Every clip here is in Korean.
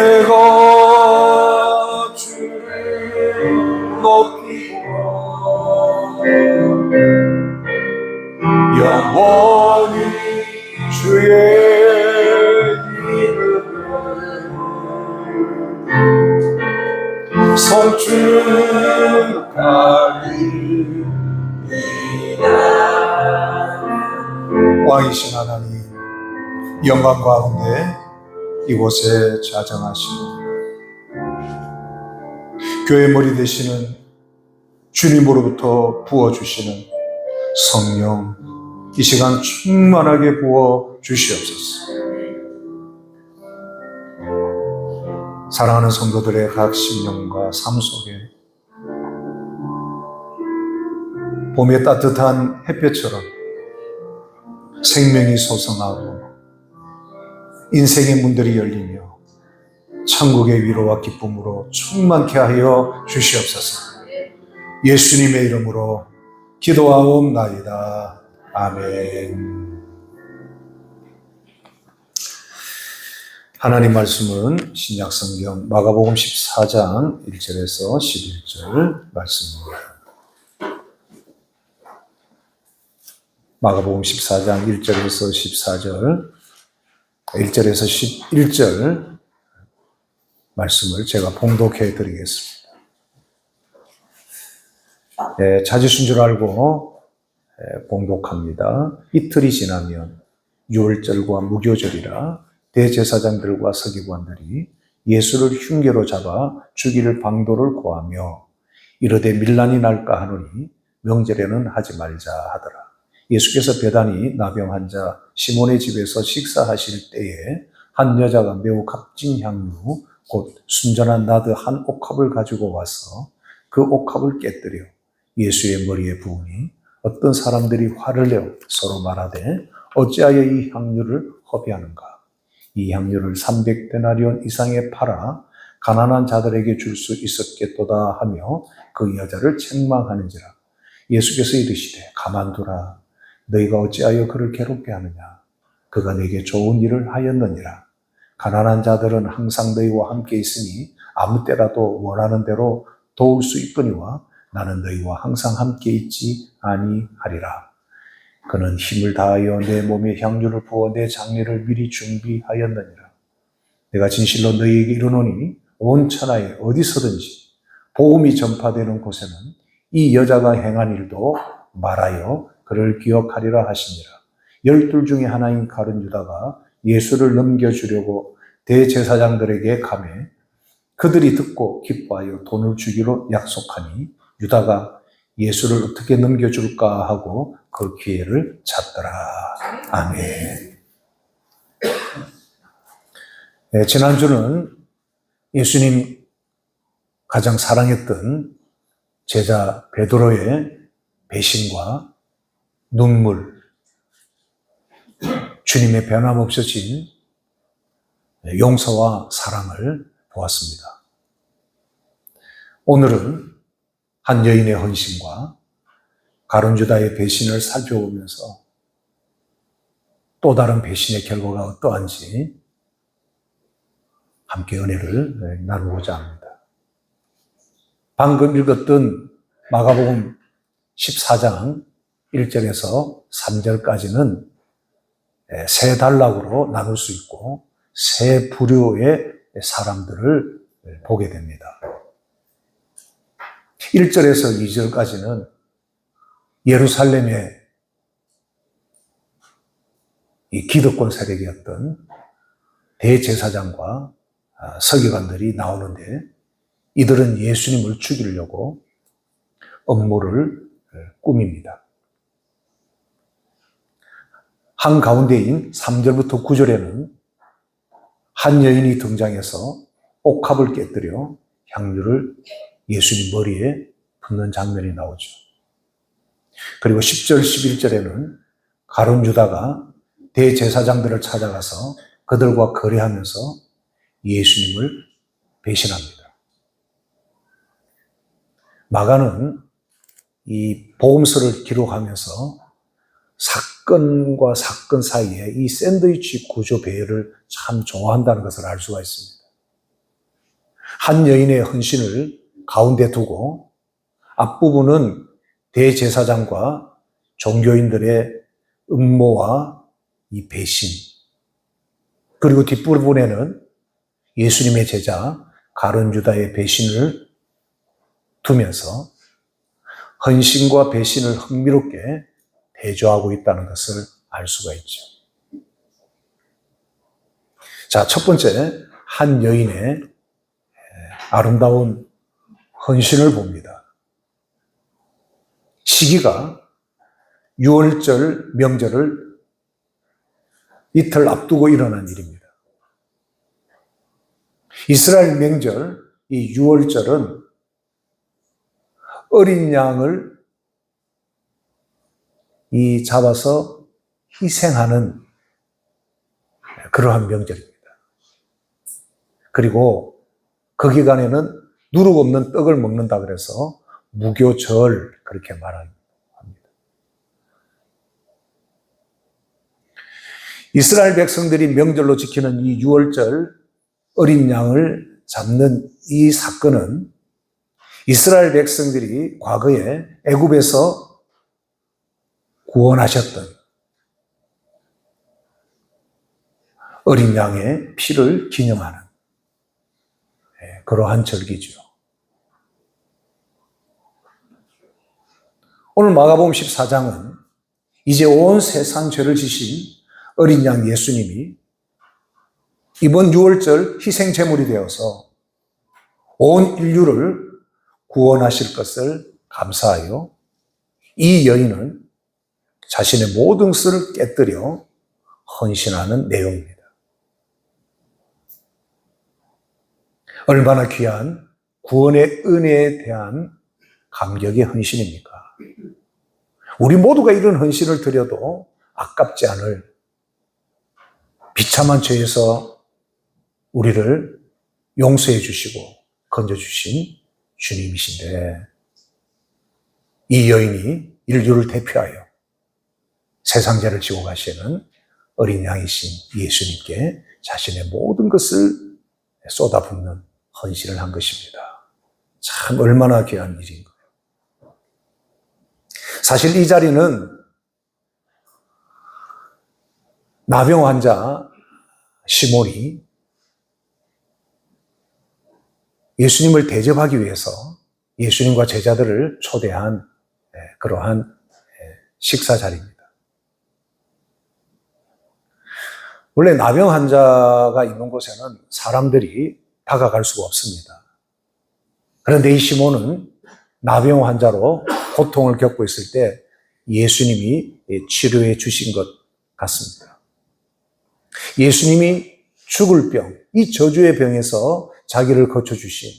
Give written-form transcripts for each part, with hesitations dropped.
내가 주를 높이고 영원히 주의 이름을 성축하리이다. 왕이신 하나님, 영광 가운데 이곳에 자정하시고 교회 머리 되시는 주님으로부터 부어주시는 성령, 이 시간 충만하게 부어 주시옵소서. 사랑하는 성도들의 각 심령과 삶 속에 봄의 따뜻한 햇볕처럼 생명이 솟아나고 인생의 문들이 열리며 천국의 위로와 기쁨으로 충만케 하여 주시옵소서. 예수님의 이름으로 기도하옵나이다. 아멘. 하나님 말씀은 신약성경 마가복음 14장 1절에서 11절 말씀입니다. 마가복음 14장 1절에서 14절, 1절에서 11절 말씀을 제가 봉독해 드리겠습니다. 자주신 줄 알고 봉독합니다. 이틀이 지나면 유월절과 무교절이라 대제사장들과 서기관들이 예수를 흉계로 잡아 죽일 방도를 고하며 이르되 밀란이 날까 하노니 명절에는 하지 말자 하더라. 예수께서 베다니 나병 환자 시몬의 집에서 식사하실 때에 한 여자가 매우 값진 향유 곧 순전한 나드 한 옥합을 가지고 와서 그 옥합을 깨뜨려 예수의 머리에 부으니 어떤 사람들이 화를 내어 서로 말하되 어찌하여 이 향유를 허비하는가? 이 향유를 300데나리온 이상에 팔아 가난한 자들에게 줄 수 있었겠도다 하며 그 여자를 책망하는지라. 예수께서 이르시되 가만두라. 너희가 어찌하여 그를 괴롭게 하느냐? 그가 내게 좋은 일을 하였느니라. 가난한 자들은 항상 너희와 함께 있으니 아무 때라도 원하는 대로 도울 수 있거니와 나는 너희와 항상 함께 있지 아니하리라. 그는 힘을 다하여 내 몸에 향유를 부어 내 장례를 미리 준비하였느니라. 내가 진실로 너희에게 이르노니 온 천하에 어디서든지 복음이 전파되는 곳에는 이 여자가 행한 일도 말하여 그를 기억하리라 하시니라. 12 중에 하나인 가룟 유다가 예수를 넘겨주려고 대제사장들에게 가매 그들이 듣고 기뻐하여 돈을 주기로 약속하니 유다가 예수를 어떻게 넘겨줄까 하고 그 기회를 찾더라. 아멘. 지난주는 예수님 가장 사랑했던 제자 베드로의 배신과 눈물, 주님의 변함없어진 용서와 사랑을 보았습니다. 오늘은 한 여인의 헌신과 가룟 유다의 배신을 살펴보면서 또 다른 배신의 결과가 어떠한지 함께 은혜를 나누고자 합니다. 방금 읽었던 마가복음 14장 1절에서 3절까지는 세 단락으로 나눌 수 있고 세 부류의 사람들을 보게 됩니다. 1절에서 2절까지는 예루살렘의 이 기득권 세력이었던 대제사장과 서기관들이 나오는데 이들은 예수님을 죽이려고 음모를 꾸밉니다. 한가운데인 3절부터 9절에는 한 여인이 등장해서 옥합을 깨뜨려 향유를 예수님 머리에 붓는 장면이 나오죠. 그리고 10절, 11절에는 가룟 유다가 대제사장들을 찾아가서 그들과 거래하면서 예수님을 배신합니다. 마가는 이 복음서를 기록하면서 사건과 사건 사이에 이 샌드위치 구조 배열을 참 좋아한다는 것을 알 수가 있습니다. 한 여인의 헌신을 가운데 두고 앞부분은 대제사장과 종교인들의 음모와 이 배신, 그리고 뒷부분에는 예수님의 제자 가룟 유다의 배신을 두면서 헌신과 배신을 흥미롭게 대조하고 있다는 것을 알 수가 있죠. 자, 첫 번째, 한 여인의 아름다운 헌신을 봅니다. 시기가 유월절 명절을 이틀 앞두고 일어난 일입니다. 이스라엘 명절, 이 유월절은 어린 양을 잡아서 희생하는 그러한 명절입니다. 그리고 그 기간에는 누룩 없는 떡을 먹는다 그래서 무교절 그렇게 말합니다. 이스라엘 백성들이 명절로 지키는 이 유월절 어린 양을 잡는 이 사건은 이스라엘 백성들이 과거에 애굽에서 구원하셨던 어린 양의 피를 기념하는 그러한 절기죠. 오늘 마가복음 14장은 이제 온 세상 죄를 지신 어린 양 예수님이 이번 유월절 희생제물이 되어서 온 인류를 구원하실 것을 감사하여 이 여인은 자신의 모든 것을 깨뜨려 헌신하는 내용입니다. 얼마나 귀한 구원의 은혜에 대한 감격의 헌신입니까? 우리 모두가 이런 헌신을 드려도 아깝지 않을 비참한 죄에서 우리를 용서해 주시고 건져 주신 주님이신데, 이 여인이 인류를 대표하여 세상 죄를 지고 가시는 어린 양이신 예수님께 자신의 모든 것을 쏟아붓는 헌신을 한 것입니다. 참 얼마나 귀한 일인 거예요. 사실 이 자리는 나병 환자 시몬이 예수님을 대접하기 위해서 예수님과 제자들을 초대한 그러한 식사 자리입니다. 원래 나병 환자가 있는 곳에는 사람들이 다가갈 수가 없습니다. 그런데 이 시몬은 나병 환자로 고통을 겪고 있을 때 예수님이 치료해 주신 것 같습니다. 예수님이 죽을 병, 이 저주의 병에서 자기를 거쳐주신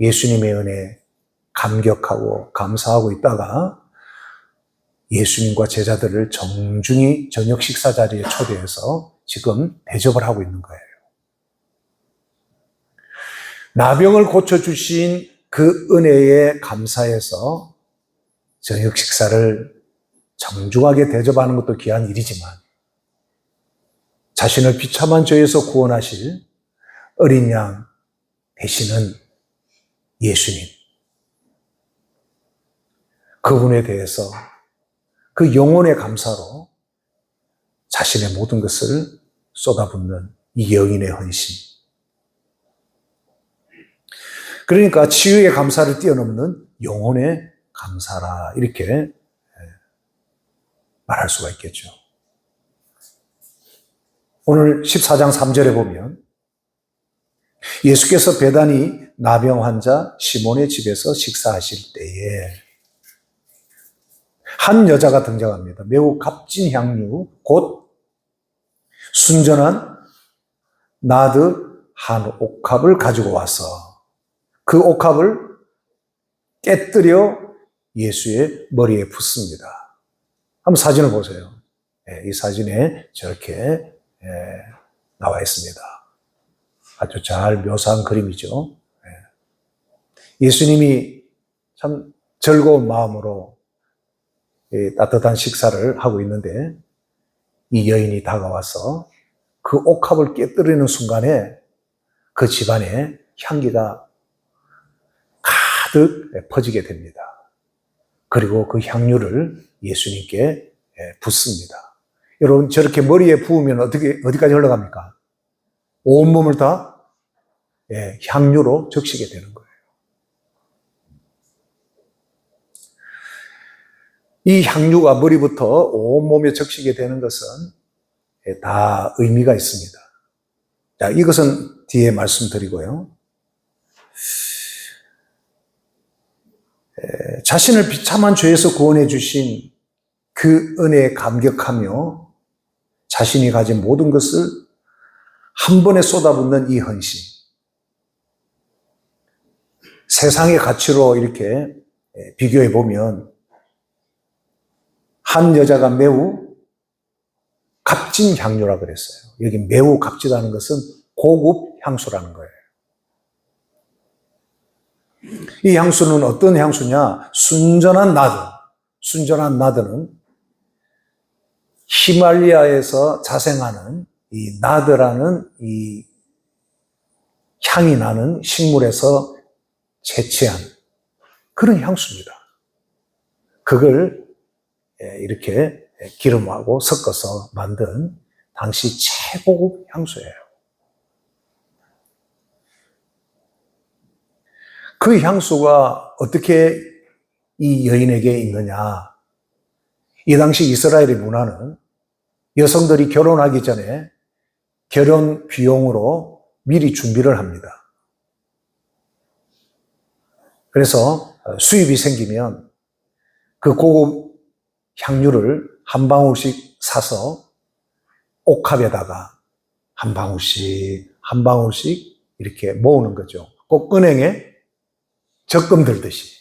예수님의 은혜에 감격하고 감사하고 있다가 예수님과 제자들을 정중히 저녁 식사 자리에 초대해서 지금 대접을 하고 있는 거예요. 나병을 고쳐주신 그 은혜에 감사해서 저녁 식사를 정중하게 대접하는 것도 귀한 일이지만 자신을 비참한 죄에서 구원하실 어린 양 되시는 예수님, 그분에 대해서 그 영혼의 감사로 자신의 모든 것을 쏟아붓는 이 여인의 헌신. 그러니까 치유의 감사를 뛰어넘는 영혼의 감사라, 이렇게 말할 수가 있겠죠. 오늘 14장 3절에 보면 예수께서 베다니 나병 환자 시몬의 집에서 식사하실 때에 한 여자가 등장합니다. 매우 값진 향유, 곧 순전한 나드 한 옥합을 가지고 와서 그 옥합을 깨뜨려 예수의 머리에 붓습니다. 한번 사진을 보세요. 이 사진에 저렇게 나와 있습니다. 아주 잘 묘사한 그림이죠. 예수님이 참 즐거운 마음으로 따뜻한 식사를 하고 있는데 이 여인이 다가와서 그 옥합을 깨뜨리는 순간에 그 집안에 향기가 가득 퍼지게 됩니다. 그리고 그 향유를 예수님께 붓습니다. 여러분, 저렇게 머리에 부으면 어디까지 흘러갑니까? 온몸을 다 향유로 적시게 되는 거예요. 이 향유가 머리부터 온몸에 적시게 되는 것은 다 의미가 있습니다. 자, 이것은 뒤에 말씀드리고요. 자신을 비참한 죄에서 구원해 주신 그 은혜에 감격하며 자신이 가진 모든 것을 한 번에 쏟아붓는 이 헌신. 세상의 가치로 이렇게 비교해 보면 한 여자가 매우 값진 향유라 그랬어요. 여기 매우 값지다는 것은 고급 향수라는 거예요. 이 향수는 어떤 향수냐? 순전한 나드는 히말라야에서 자생하는 이 나드라는 이 향이 나는 식물에서 채취한 그런 향수입니다. 그걸 이렇게 기름하고 섞어서 만든 당시 최고급 향수예요. 그 향수가 어떻게 이 여인에게 있느냐? 이 당시 이스라엘의 문화는 여성들이 결혼하기 전에 결혼 비용으로 미리 준비를 합니다. 그래서 수입이 생기면 그 고급 향유를 한 방울씩 사서 옥합에다가 한 방울씩 이렇게 모으는 거죠. 꼭 은행에 적금 들듯이.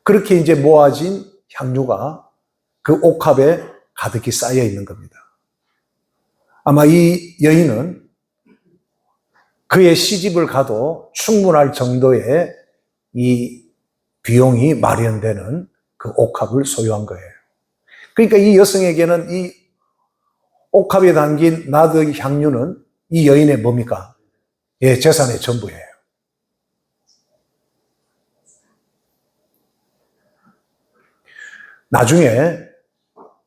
그렇게 이제 모아진 향유가 그 옥합에 가득히 쌓여 있는 겁니다. 아마 이 여인은 그의 시집을 가도 충분할 정도의 이 비용이 마련되는 그 옥합을 소유한 거예요. 그러니까 이 여성에게는 이 옥합에 담긴 나드 향유는 이 여인의 뭡니까? 재산의 전부예요. 나중에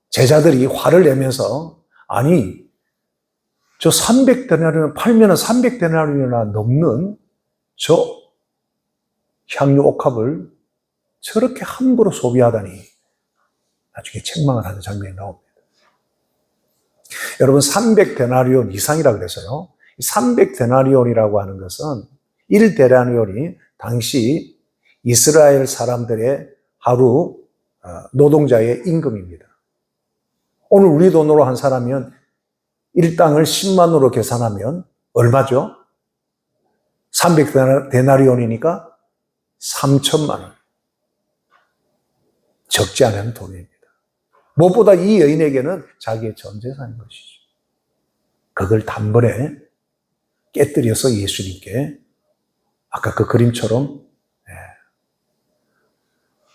제자들이 화를 내면서 아니 저 300데나리온 팔면 300데나리온이나 넘는 저 향유 옥합을 저렇게 함부로 소비하다니 나중에 책망을 하는 장면이 나옵니다. 여러분 300데나리온 이상이라 그래서요. 300데나리온이라고 하는 것은 1데나리온이 당시 이스라엘 사람들의 하루 노동자의 임금입니다. 오늘 우리 돈으로 한 사람이면 일당을 10만으로 계산하면 얼마죠? 300데나리온이니까 3천만 원. 적지 않은 돈입니다. 무엇보다 이 여인에게는 자기의 전 재산인 것이죠. 그걸 단번에 깨뜨려서 예수님께 아까 그 그림처럼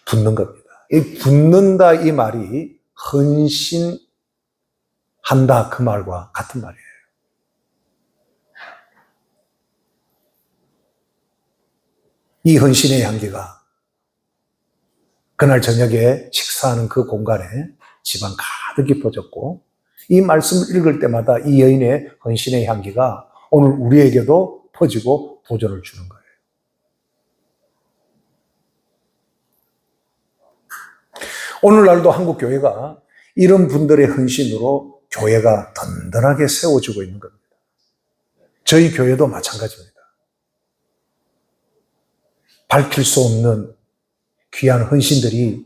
붓는 겁니다. 이 붓는다 이 말이 헌신한다 그 말과 같은 말이에요. 이 헌신의 향기가 그날 저녁에 식사하는 그 공간에 집안 가득히 퍼졌고 이 말씀을 읽을 때마다 이 여인의 헌신의 향기가 오늘 우리에게도 퍼지고 도전을 주는 거예요. 오늘날도 한국 교회가 이런 분들의 헌신으로 교회가 든든하게 세워지고 있는 겁니다. 저희 교회도 마찬가지입니다. 밝힐 수 없는 귀한 헌신들이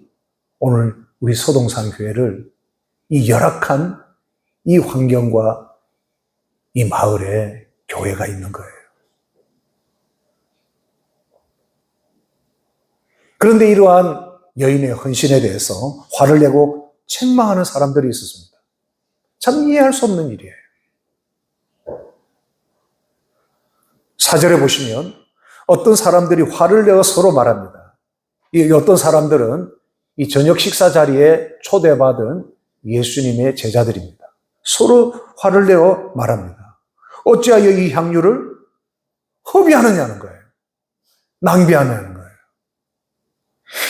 오늘 우리 서동산 교회를 이 열악한 이 환경과 이 마을에 교회가 있는 거예요. 그런데 이러한 여인의 헌신에 대해서 화를 내고 책망하는 사람들이 있었습니다. 참 이해할 수 없는 일이에요. 4절에 보시면 어떤 사람들이 화를 내어 서로 말합니다. 이 어떤 사람들은 이 저녁 식사 자리에 초대받은 예수님의 제자들입니다. 서로 화를 내어 말합니다. 어찌하여 이 향유를 허비하느냐는 거예요. 낭비하느냐는 거예요.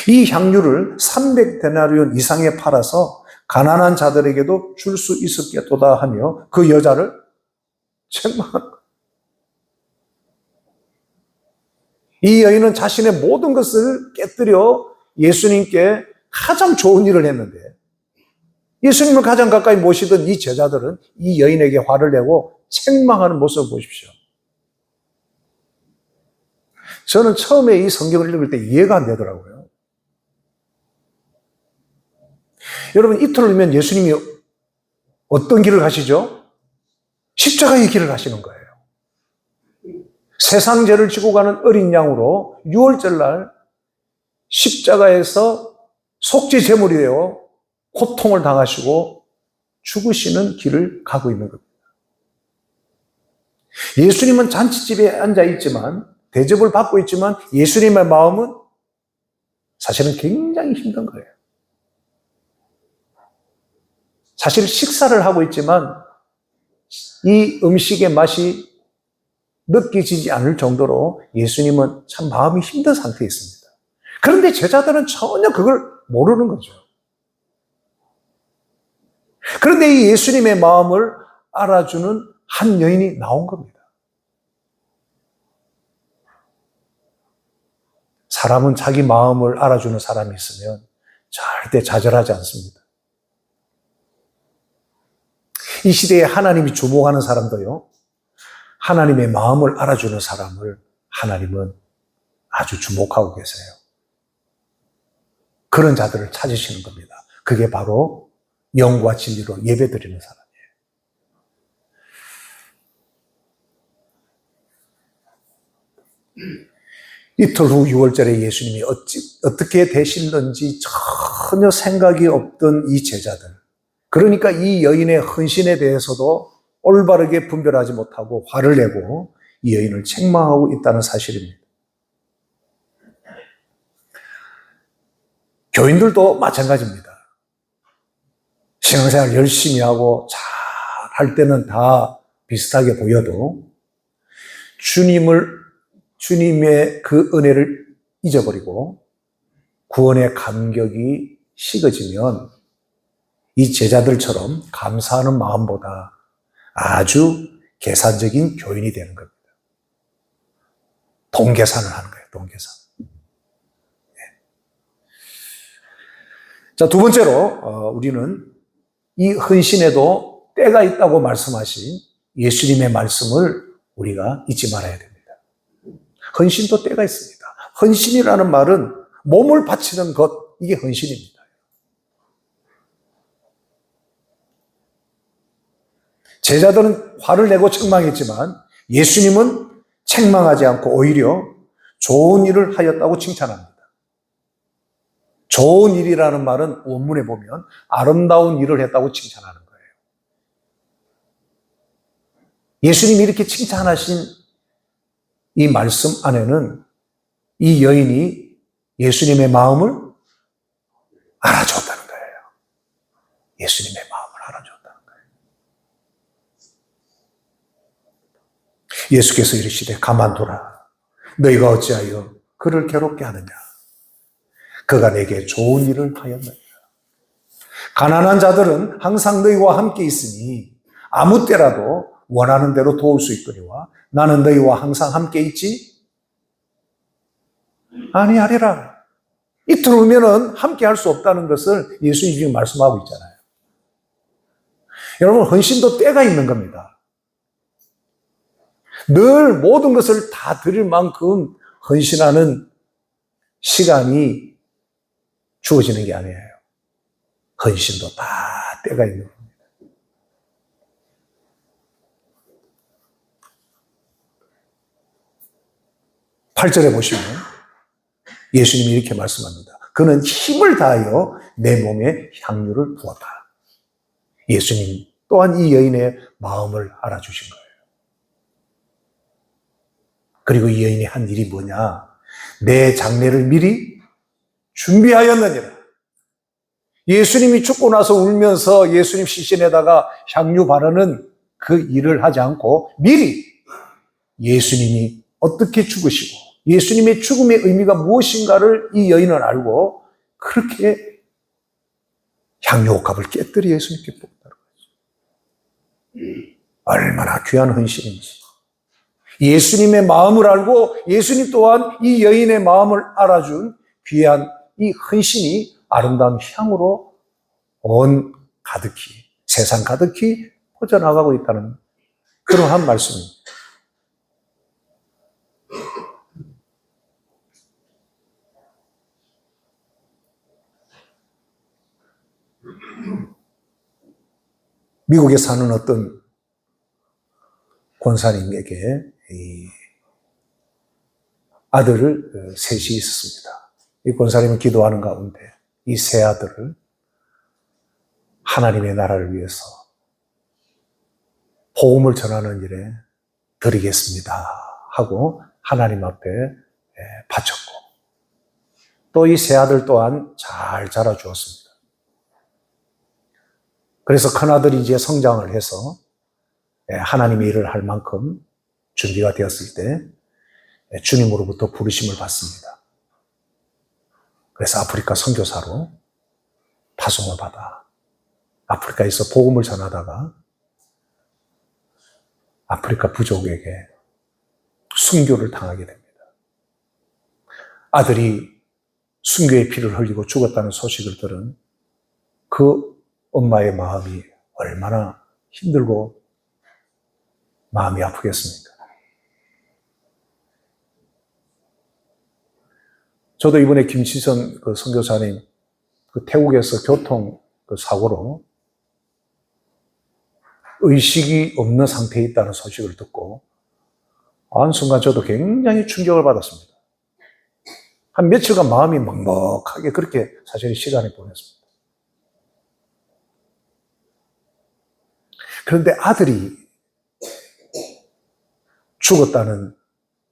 이 향유를 300데나리온 이상에 팔아서 가난한 자들에게도 줄 수 있었겠도다 하며 그 여자를 책망한 거예요. 이 여인은 자신의 모든 것을 깨뜨려 예수님께 가장 좋은 일을 했는데 예수님을 가장 가까이 모시던 이 제자들은 이 여인에게 화를 내고 책망하는 모습을 보십시오. 저는 처음에 이 성경을 읽을 때 이해가 안 되더라고요. 여러분, 이틀 후면 예수님이 어떤 길을 가시죠? 십자가의 길을 가시는 거예요. 세상 죄를 지고 가는 어린 양으로 6월절 날 십자가에서 속죄 제물이 되어 고통을 당하시고 죽으시는 길을 가고 있는 겁니다. 예수님은 잔치집에 앉아 있지만, 대접을 받고 있지만 예수님의 마음은 사실은 굉장히 힘든 거예요. 사실 식사를 하고 있지만 이 음식의 맛이 느껴지지 않을 정도로 예수님은 참 마음이 힘든 상태에 있습니다. 그런데 제자들은 전혀 그걸 모르는 거죠. 그런데 이 예수님의 마음을 알아주는 한 여인이 나온 겁니다. 사람은 자기 마음을 알아주는 사람이 있으면 절대 좌절하지 않습니다. 이 시대에 하나님이 주목하는 사람도요, 하나님의 마음을 알아주는 사람을 하나님은 아주 주목하고 계세요. 그런 자들을 찾으시는 겁니다. 그게 바로 영과 진리로 예배드리는 사람이에요. 이틀 후 6월절에 예수님이 어떻게 되실는지 전혀 생각이 없던 이 제자들, 그러니까 이 여인의 헌신에 대해서도 올바르게 분별하지 못하고 화를 내고 이 여인을 책망하고 있다는 사실입니다. 교인들도 마찬가지입니다. 신앙생활 열심히 하고 잘 할 때는 다 비슷하게 보여도 주님의 그 은혜를 잊어버리고 구원의 감격이 식어지면 이 제자들처럼 감사하는 마음보다 아주 계산적인 교인이 되는 겁니다. 동계산을 하는 거예요, 동계산. 네. 자, 두 번째로, 우리는 이 헌신에도 때가 있다고 말씀하신 예수님의 말씀을 우리가 잊지 말아야 됩니다. 헌신도 때가 있습니다. 헌신이라는 말은 몸을 바치는 것, 이게 헌신입니다. 제자들은 화를 내고 책망했지만 예수님은 책망하지 않고 오히려 좋은 일을 하였다고 칭찬합니다. 좋은 일이라는 말은 원문에 보면 아름다운 일을 했다고 칭찬하는 거예요. 예수님이 이렇게 칭찬하신 이 말씀 안에는 이 여인이 예수님의 마음을 알아줬다는 거예요. 예수님의 마음을 알아줬다는 거예요. 예수께서 이르시되 가만두라. 너희가 어찌하여 그를 괴롭게 하느냐. 그가 내게 좋은 일을 하였느니라. 가난한 자들은 항상 너희와 함께 있으니 아무 때라도 원하는 대로 도울 수 있거니와 나는 너희와 항상 함께 있지 아니하리라. 이틀 후면은 함께 할 수 없다는 것을 예수님이 지금 말씀하고 있잖아요. 여러분, 헌신도 때가 있는 겁니다. 늘 모든 것을 다 드릴 만큼 헌신하는 시간이 주어지는 게 아니에요. 헌신도 다 때가 있는 겁니다. 8절에 보시면 예수님이 이렇게 말씀합니다. 그는 힘을 다하여 내 몸에 향유를 부었다. 예수님 또한 이 여인의 마음을 알아주신 거예요. 그리고 이 여인이 한 일이 뭐냐? 내 장례를 미리 준비하였느니라. 예수님이 죽고 나서 울면서 예수님 시신에다가 향유 바르는 그 일을 하지 않고 미리 예수님이 어떻게 죽으시고 예수님의 죽음의 의미가 무엇인가를 이 여인은 알고 그렇게 향료값을 깨뜨려 예수님께 뽑는다는 거죠. 얼마나 귀한 헌신인지. 예수님의 마음을 알고 예수님 또한 이 여인의 마음을 알아준 귀한 이 헌신이 아름다운 향으로 온 가득히, 세상 가득히 퍼져나가고 있다는 그러한 말씀입니다. 미국에 사는 어떤 권사님에게 아들을 셋이 있었습니다. 이 권사님은 기도하는 가운데 이 세 아들을 하나님의 나라를 위해서 복음을 전하는 일에 드리겠습니다 하고 하나님 앞에 바쳤고 또 이 세 아들 또한 잘 자라주었습니다. 그래서 큰아들이 이제 성장을 해서 하나님의 일을 할 만큼 준비가 되었을 때 주님으로부터 부르심을 받습니다. 그래서 아프리카 선교사로 파송을 받아 아프리카에서 복음을 전하다가 아프리카 부족에게 순교를 당하게 됩니다. 아들이 순교의 피를 흘리고 죽었다는 소식을 들은 그 엄마의 마음이 얼마나 힘들고 마음이 아프겠습니까? 저도 이번에 김치선 그 선교사님 그 태국에서 교통 그 사고로 의식이 없는 상태에 있다는 소식을 듣고 한순간 저도 굉장히 충격을 받았습니다. 한 며칠간 마음이 먹먹하게 그렇게 사실 시간을 보냈습니다. 그런데 아들이 죽었다는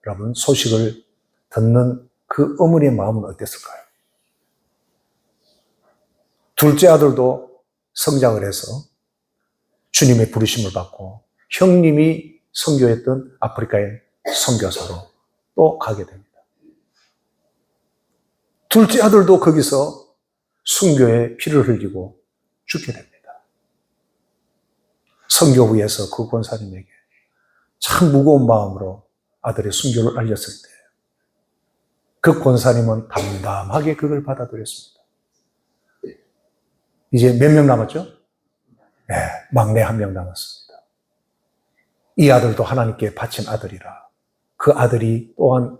여러분 소식을 듣는 그 어머니의 마음은 어땠을까요? 둘째 아들도 성장을 해서 주님의 부르심을 받고 형님이 선교했던 아프리카의 선교사로 또 가게 됩니다. 둘째 아들도 거기서 순교의 피를 흘리고 죽게 됩니다. 선교 후에서 그 권사님에게 참 무거운 마음으로 아들의 순교를 알렸을 때 그 권사님은 담담하게 그걸 받아들였습니다. 이제 몇 명 남았죠? 네, 막내 한 명 남았습니다. 이 아들도 하나님께 바친 아들이라 그 아들이 또한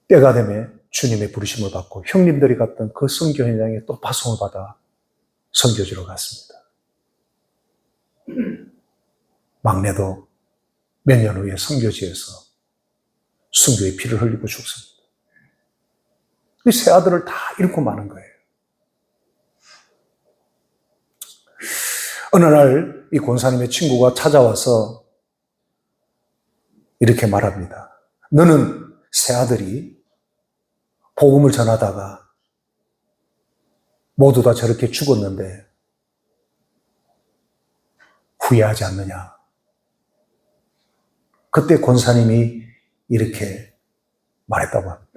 때가 되면 주님의 부르심을 받고 형님들이 갔던 그 선교 현장에 또 파송을 받아 선교지로 갔습니다. 막내도 몇 년 후에 선교지에서 순교의 피를 흘리고 죽습니다. 이 세 아들을 다 잃고 마는 거예요. 어느 날 이 권사님의 친구가 찾아와서 이렇게 말합니다. 너는 세 아들이 복음을 전하다가 모두 다 저렇게 죽었는데 후회하지 않느냐. 그때 권사님이 이렇게 말했다고 합니다.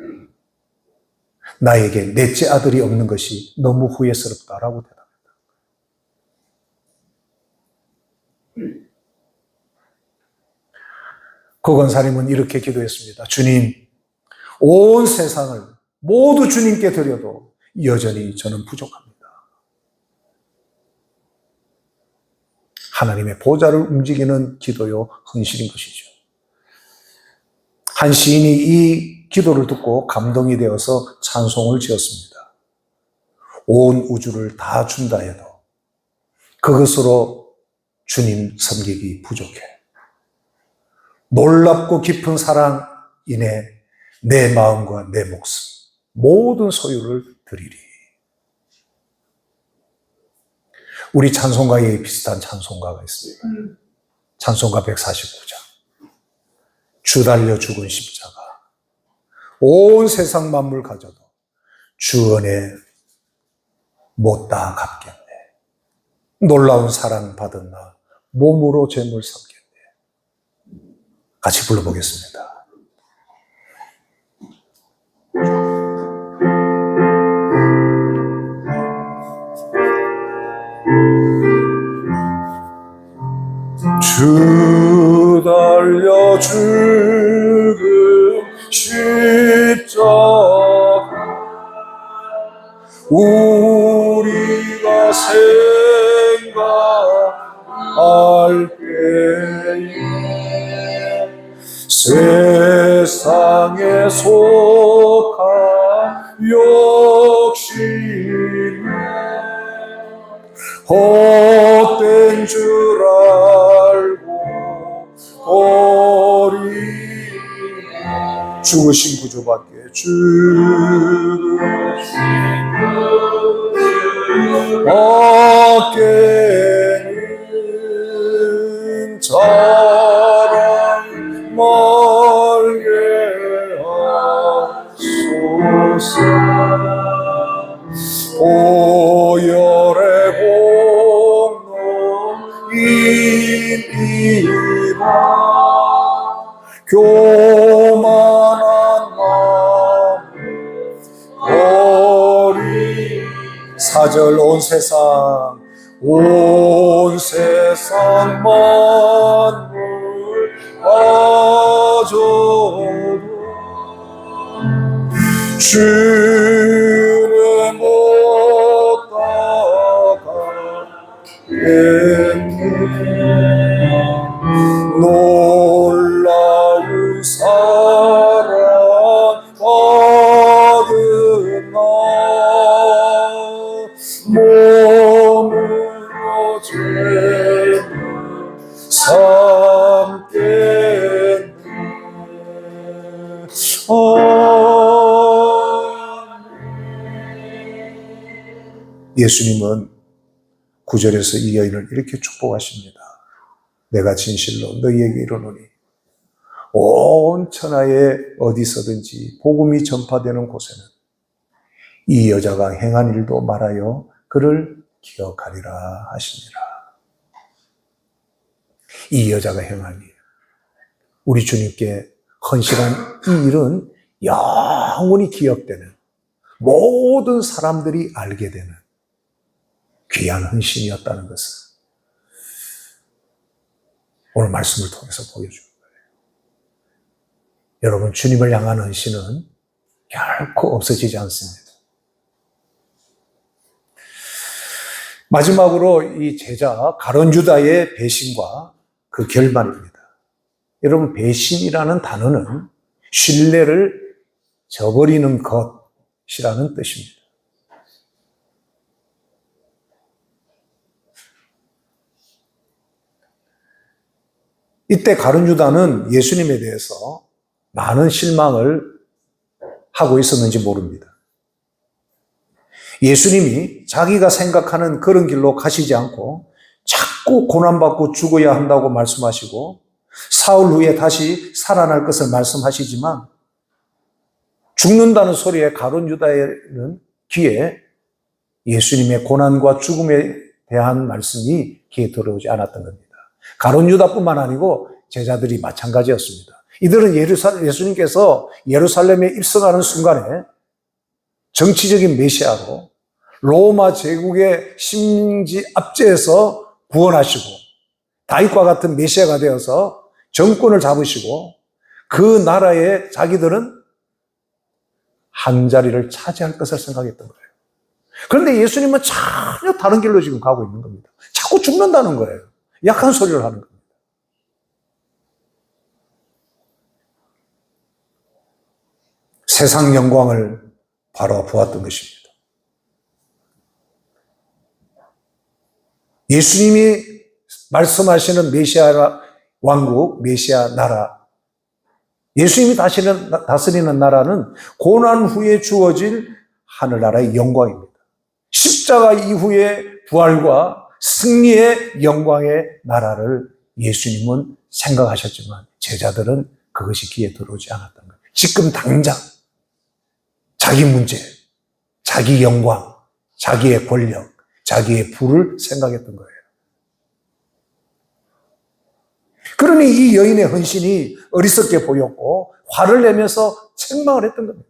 나에게 넷째 아들이 없는 것이 너무 후회스럽다라고 대답합니다. 그 권사님은 이렇게 기도했습니다. 주님, 온 세상을 모두 주님께 드려도 여전히 저는 부족합니다. 하나님의 보좌를 움직이는 기도요, 헌신인 것이죠. 한 시인이 이 기도를 듣고 감동이 되어서 찬송을 지었습니다. 온 우주를 다 준다 해도 그것으로 주님 섬기기 부족해. 놀랍고 깊은 사랑 인해 내 마음과 내 목숨, 모든 소유를 드리리. 우리 찬송가에 비슷한 찬송가가 있습니다. 찬송가 149장. 주 달려 죽은 십자가. 온 세상 만물 가져도 주 은혜 못 다 갚겠네. 놀라운 사랑 받은 나 몸으로 죄물 삼겠네. 같이 불러보겠습니다. 주 달려 죽음 십자가 우리가 생각할 때에 세상에 속한 욕심에 헛된 줄 알고 버리고 죽으신 구주밖에 밖에는 자랑 말게 하소서. 보혈의 공로인이라 교만한 마음 버리. 4절 온 세상 만물 가져도 주는 못 따가겠네. 놀라운 사랑 받은 나 몸으로 죄를 삼겠네. 예수님은 9절에서 이 여인을 이렇게 축복하십니다. 내가 진실로 너희에게 이르노니 온 천하에 어디서든지 복음이 전파되는 곳에는 이 여자가 행한 일도 말하여 그를 기억하리라 하시니라. 이 여자가 행한 일, 우리 주님께 헌신한 이 일은 영원히 기억되는, 모든 사람들이 알게 되는 귀한 헌신이었다는 것을 오늘 말씀을 통해서 보여주는 거예요. 여러분, 주님을 향한 헌신은 결코 없어지지 않습니다. 마지막으로 이 제자 가룟 유다의 배신과 그 결말입니다. 여러분, 배신이라는 단어는 신뢰를 저버리는 것이라는 뜻입니다. 이때 가룟 유다는 예수님에 대해서 많은 실망을 하고 있었는지 모릅니다. 예수님이 자기가 생각하는 그런 길로 가시지 않고 자꾸 고난받고 죽어야 한다고 말씀하시고 사흘 후에 다시 살아날 것을 말씀하시지만 죽는다는 소리에 가룟 유다는 귀에 예수님의 고난과 죽음에 대한 말씀이 귀에 들어오지 않았던 겁니다. 가룟 유다뿐만 아니고 제자들이 마찬가지였습니다. 이들은 예수님께서 예루살렘에 입성하는 순간에 정치적인 메시아로 로마 제국의 심지 압제에서 구원하시고 다윗과 같은 메시아가 되어서 정권을 잡으시고 그 나라에 자기들은 한 자리를 차지할 것을 생각했던 거예요. 그런데 예수님은 전혀 다른 길로 지금 가고 있는 겁니다. 자꾸 죽는다는 거예요. 약한 소리를 하는 겁니다. 세상 영광을 바라보았던 것입니다. 예수님이 말씀하시는 메시아 왕국, 메시아 나라, 예수님이 다스리는 나라는 고난 후에 주어질 하늘나라의 영광입니다. 십자가 이후의 부활과 승리의 영광의 나라를 예수님은 생각하셨지만 제자들은 그것이 귀에 들어오지 않았던 거예요. 지금 당장 자기 문제, 자기 영광, 자기의 권력, 자기의 부를 생각했던 거예요. 그러니 이 여인의 헌신이 어리석게 보였고 화를 내면서 책망을 했던 겁니다.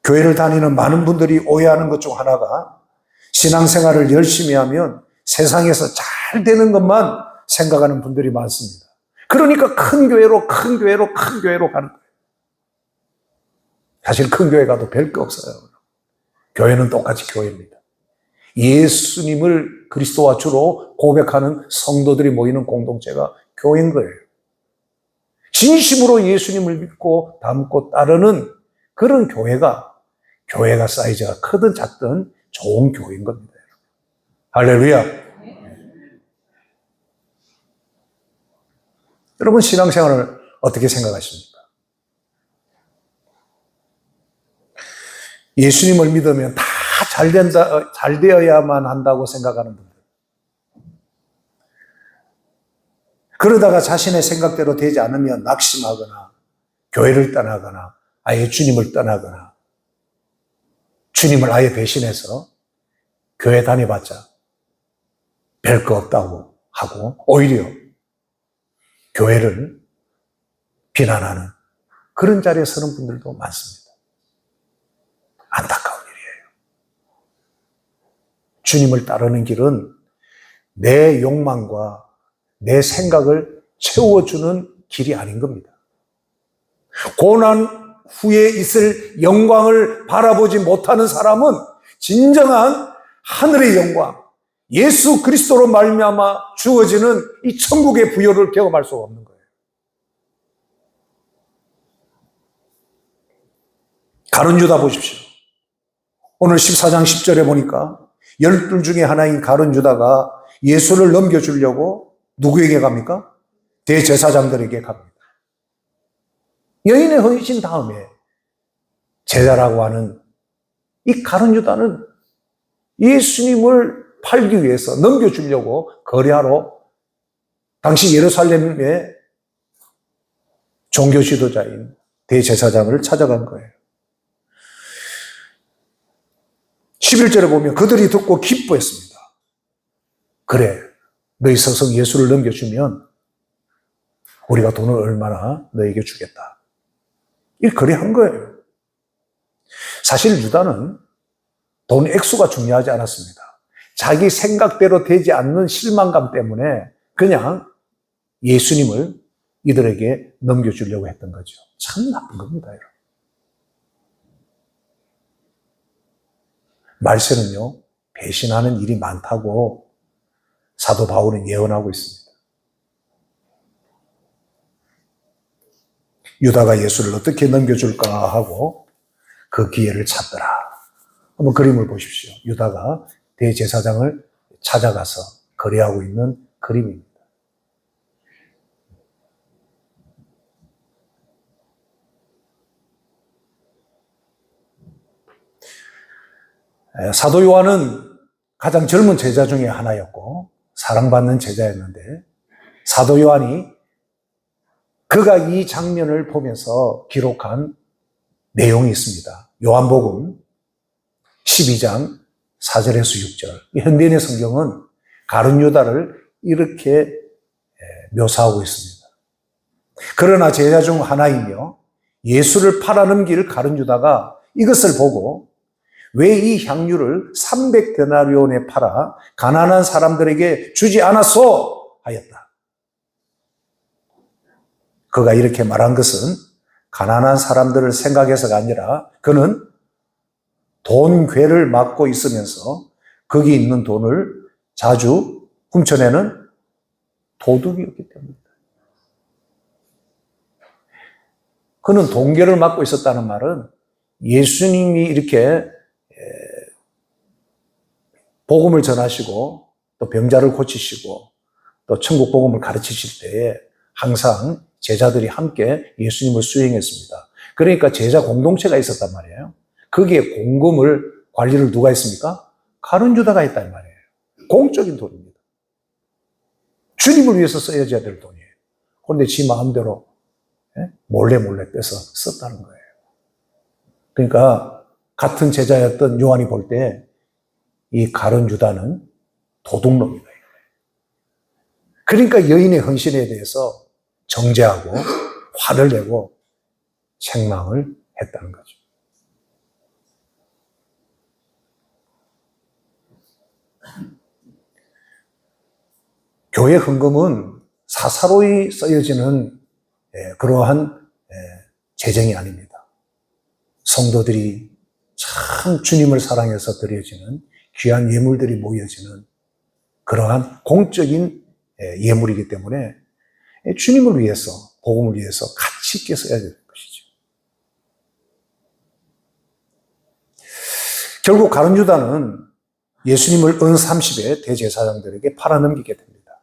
교회를 다니는 많은 분들이 오해하는 것 중 하나가 신앙생활을 열심히 하면 세상에서 잘 되는 것만 생각하는 분들이 많습니다. 그러니까 큰 교회로 가는 거예요. 사실 큰 교회 가도 별 거 없어요. 교회는 똑같이 교회입니다. 예수님을 그리스도와 주로 고백하는 성도들이 모이는 공동체가 교회인 거예요. 진심으로 예수님을 믿고 닮고 따르는 그런 교회가 사이즈가 크든 작든 좋은 교회인 겁니다. 할렐루야. 여러분 신앙생활을 어떻게 생각하십니까? 예수님을 믿으면 다 잘 되어야만 한다고 생각하는 분들. 그러다가 자신의 생각대로 되지 않으면 낙심하거나 교회를 떠나거나 아예 주님을 떠나거나 주님을 아예 배신해서 교회 다녀봤자 별거 없다고 하고 오히려 교회를 비난하는 그런 자리에 서는 분들도 많습니다. 안타까운 일이에요. 주님을 따르는 길은 내 욕망과 내 생각을 채워주는 길이 아닌 겁니다. 고난 후에 있을 영광을 바라보지 못하는 사람은 진정한 하늘의 영광, 예수 그리스도로 말미암아 주어지는 이 천국의 부여를 경험할 수가 없는 거예요. 가룟 유다 보십시오. 오늘 14장 10절에 보니까 12 중에 하나인 가룟 유다가 예수를 넘겨주려고 누구에게 갑니까? 대제사장들에게 갑니다. 여인의 헌신 다음에 제자라고 하는 이 가룟 유다는 예수님을 팔기 위해서 넘겨주려고 거래하러 당시 예루살렘의 종교 지도자인 대제사장을 찾아간 거예요. 11절에 보면 그들이 듣고 기뻐했습니다. 그래, 너희 스승 예수를 넘겨주면 우리가 돈을 얼마나 너에게 주겠다. 이 거래한 거예요. 사실 유다는 돈 액수가 중요하지 않았습니다. 자기 생각대로 되지 않는 실망감 때문에 그냥 예수님을 이들에게 넘겨주려고 했던 거죠. 참 나쁜 겁니다, 여러분. 말세는요, 배신하는 일이 많다고 사도 바울은 예언하고 있습니다. 유다가 예수를 어떻게 넘겨줄까 하고 그 기회를 찾더라. 한번 그림을 보십시오. 유다가 대제사장을 찾아가서 거래하고 있는 그림입니다. 사도 요한은 가장 젊은 제자 중에 하나였고 사랑받는 제자였는데 사도 요한이 그가 이 장면을 보면서 기록한 내용이 있습니다. 요한복음 12장 4절에서 6절. 현대인의 성경은 가룟 유다를 이렇게 묘사하고 있습니다. 그러나 제자 중 하나이며 예수를 팔아넘길 가룟 유다가 이것을 보고 왜 이 향유를 300데나리온에 팔아 가난한 사람들에게 주지 않았소? 하였다. 그가 이렇게 말한 것은 가난한 사람들을 생각해서가 아니라 그는 돈괴를 맡고 있으면서 거기 있는 돈을 자주 훔쳐내는 도둑이었기 때문입니다. 그는 돈괴를 맡고 있었다는 말은 예수님이 이렇게 복음을 전하시고 또 병자를 고치시고 또 천국 복음을 가르치실 때에 항상 제자들이 함께 예수님을 수행했습니다. 그러니까 제자 공동체가 있었단 말이에요. 거기에 공금을 관리를 누가 했습니까? 가룟 유다가 했단 말이에요. 공적인 돈입니다. 주님을 위해서 써야지 될 돈이에요. 그런데 지 마음대로 몰래 빼서 썼다는 거예요. 그러니까 같은 제자였던 요한이 볼 때 이 가룟 유다는 도둑놈이다. 그러니까 여인의 헌신에 대해서 정죄하고 화를 내고 책망을 했다는 거죠. 교회 헌금은 사사로이 쓰여지는 그러한 재정이 아닙니다. 성도들이 참 주님을 사랑해서 드려지는 귀한 예물들이 모여지는 그러한 공적인 예물이기 때문에 주님을 위해서, 복음을 위해서 가치 있게 써야 되는 것이죠. 결국 가룟 유다는 예수님을 은 30의 대제사장들에게 팔아넘기게 됩니다.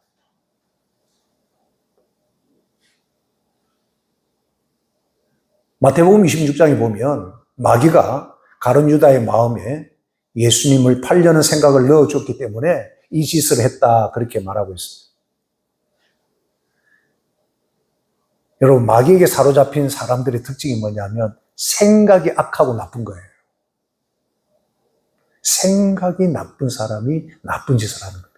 마태복음 26장에 보면 마귀가 가룟 유다의 마음에 예수님을 팔려는 생각을 넣어줬기 때문에 이 짓을 했다, 그렇게 말하고 있습니다. 여러분, 마귀에게 사로잡힌 사람들의 특징이 뭐냐면 생각이 악하고 나쁜 거예요. 생각이 나쁜 사람이 나쁜 짓을 하는 겁니다.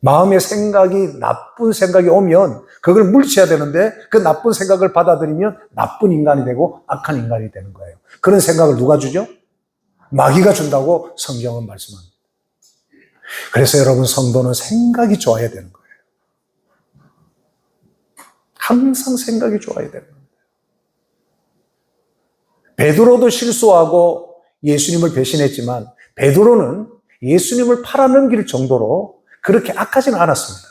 마음의 생각이, 나쁜 생각이 오면 그걸 물리쳐야 되는데 그 나쁜 생각을 받아들이면 나쁜 인간이 되고 악한 인간이 되는 거예요. 그런 생각을 누가 주죠? 마귀가 준다고 성경은 말씀합니다. 그래서 여러분, 성도는 생각이 좋아야 되는 거예요. 항상 생각이 좋아야 되는 거예요. 베드로도 실수하고 예수님을 배신했지만 베드로는 예수님을 팔아넘길 정도로 그렇게 악하지는 않았습니다.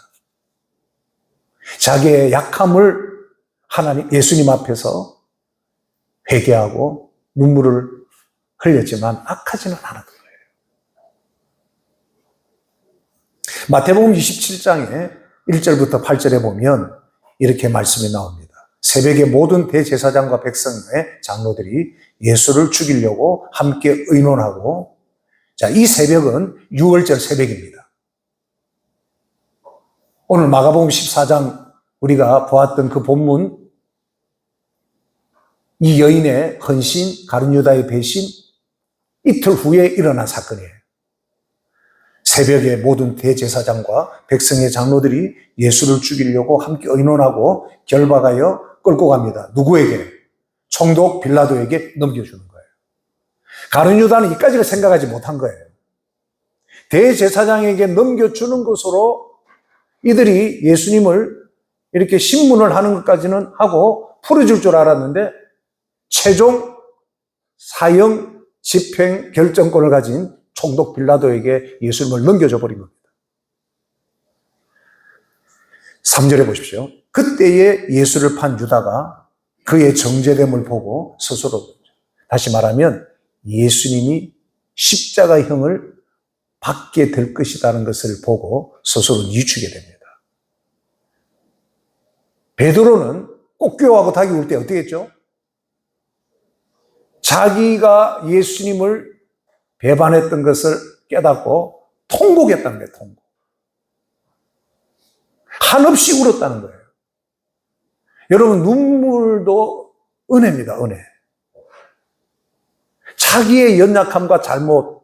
자기의 약함을 예수님 앞에서 회개하고 눈물을 흘렸지만 악하지는 않았던 거예요. 마태복음 27장에 1절부터 8절에 보면 이렇게 말씀이 나옵니다. 새벽에 모든 대제사장과 백성의 장로들이 예수를 죽이려고 함께 의논하고, 자, 이 새벽은 6월절 새벽입니다. 오늘 마가복음 14장 우리가 보았던 그 본문, 이 여인의 헌신, 가룟 유다의 배신, 이틀 후에 일어난 사건이에요. 새벽에 모든 대제사장과 백성의 장로들이 예수를 죽이려고 함께 의논하고 결박하여 끌고 갑니다. 누구에게? 총독 빌라도에게 넘겨주는 거예요. 가룟 유다는 이까지를 생각하지 못한 거예요. 대제사장에게 넘겨주는 것으로 이들이 예수님을 이렇게 신문을 하는 것까지는 하고 풀어줄 줄 알았는데 최종 사형 집행 결정권을 가진 총독 빌라도에게 예수님을 넘겨줘 버린 겁니다. 3절에 보십시오. 그때에 예수를 판 유다가 그의 정죄됨을 보고 스스로, 다시 말하면 예수님이 십자가형을 받게 될 것이라는 것을 보고 스스로 뉘추게 됩니다. 베드로는 꽃교하고 닭이 울 때 어떻게 했죠? 자기가 예수님을 배반했던 것을 깨닫고 통곡했다는 거예요. 통곡. 한없이 울었다는 거예요. 여러분, 눈물도 은혜입니다. 은혜. 자기의 연약함과 잘못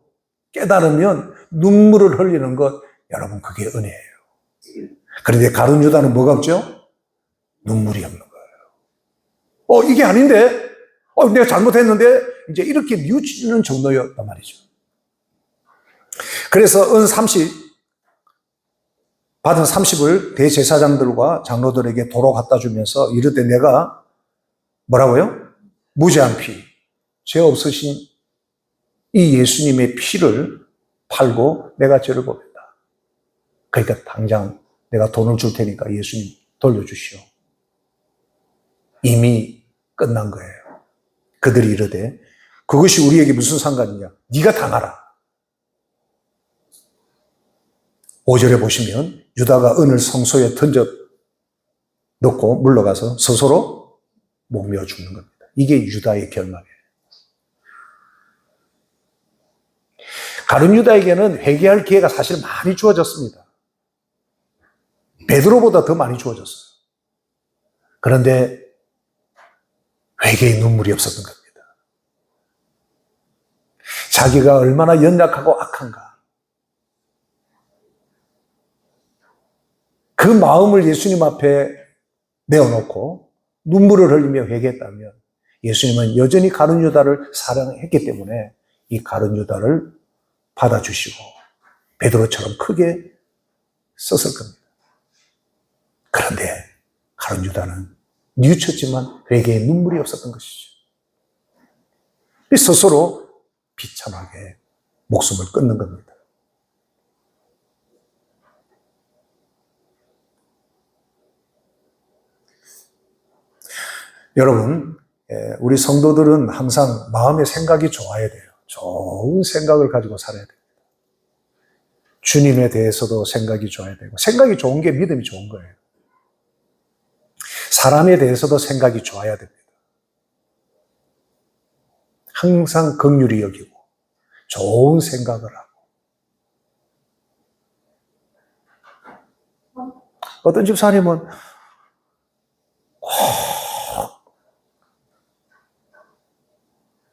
깨달으면 눈물을 흘리는 것, 여러분, 그게 은혜예요. 그런데 가룟 유다는 뭐가 없죠? 눈물이 없는 거예요. 이게 아닌데? 내가 잘못했는데? 이제 이렇게 뉘우치는 정도였단 말이죠. 그래서 은 30, 받은 30을 대제사장들과 장로들에게 도로 갖다 주면서 이르되 내가 뭐라고요? 무죄한 피, 죄 없으신 이 예수님의 피를 팔고 내가 죄를 보겠다. 그러니까 당장 내가 돈을 줄 테니까 예수님 돌려주시오. 이미 끝난 거예요. 그들이 이르되 그것이 우리에게 무슨 상관이냐? 네가 당하라. 5절에 보시면 유다가 은을 성소에 던져 넣고 물러가서 스스로 목매어 죽는 겁니다. 이게 유다의 결말이에요. 가룟 유다에게는 회개할 기회가 사실 많이 주어졌습니다. 베드로보다 더 많이 주어졌어요. 그런데 회개의 눈물이 없었던 겁니다. 자기가 얼마나 연약하고 악한가. 그 마음을 예수님 앞에 내어놓고 눈물을 흘리며 회개했다면 예수님은 여전히 가룟 유다를 사랑했기 때문에 이 가룟 유다를 받아주시고 베드로처럼 크게 썼을 겁니다. 그런데 가룟 유다는 뉘우쳤지만 회개에 눈물이 없었던 것이죠. 스스로 비참하게 목숨을 끊는 겁니다. 여러분, 우리 성도들은 항상 마음의 생각이 좋아야 돼요. 좋은 생각을 가지고 살아야 됩니다. 주님에 대해서도 생각이 좋아야 되고, 생각이 좋은 게 믿음이 좋은 거예요. 사람에 대해서도 생각이 좋아야 됩니다. 항상 긍휼히 여기고 좋은 생각을 하고. 어떤 집사님은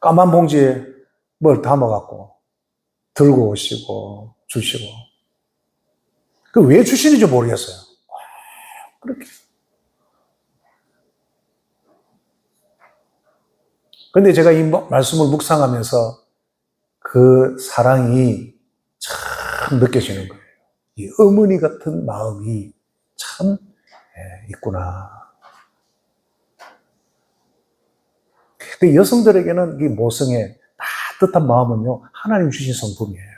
까만 봉지에 뭘 담아갖고 들고 오시고 주시고. 그 왜 주시는지 모르겠어요. 그렇게. 근데 제가 이 말씀을 묵상하면서 그 사랑이 참 느껴지는 거예요. 이 어머니 같은 마음이 참 있구나. 그 여성들에게는 이 모성의 따뜻한 마음은요, 하나님 주신 성품이에요.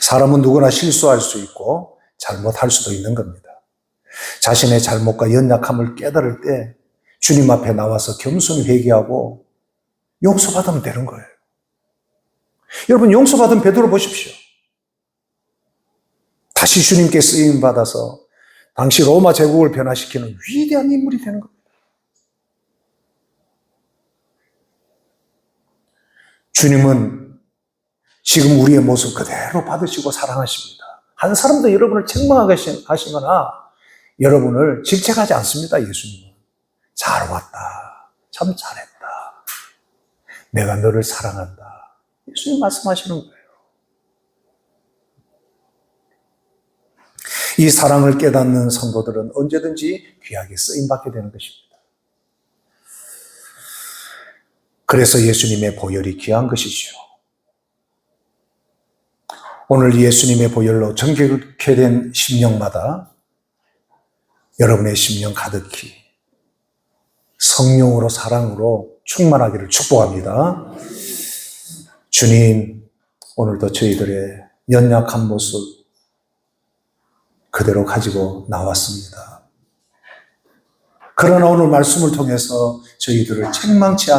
사람은 누구나 실수할 수 있고 잘못할 수도 있는 겁니다. 자신의 잘못과 연약함을 깨달을 때 주님 앞에 나와서 겸손히 회개하고 용서받으면 되는 거예요. 여러분, 용서받은 베드로 보십시오. 다시 주님께 쓰임받아서 당시 로마 제국을 변화시키는 위대한 인물이 되는 겁니다. 주님은 지금 우리의 모습 그대로 받으시고 사랑하십니다. 한 사람도 여러분을 책망하시거나 여러분을 질책하지 않습니다. 예수님은. 잘 왔다. 참 잘했다. 내가 너를 사랑한다. 예수님 말씀하시는 거예요. 이 사랑을 깨닫는 성도들은 언제든지 귀하게 쓰임받게 되는 것입니다. 그래서 예수님의 보혈이 귀한 것이죠. 오늘 예수님의 보혈로 정결케 된 심령마다 여러분의 심령 가득히 성령으로 사랑으로 충만하기를 축복합니다. 주님, 오늘도 저희들의 연약한 모습 그대로 가지고 나왔습니다. 그러나 오늘 말씀을 통해서 저희들을 책망치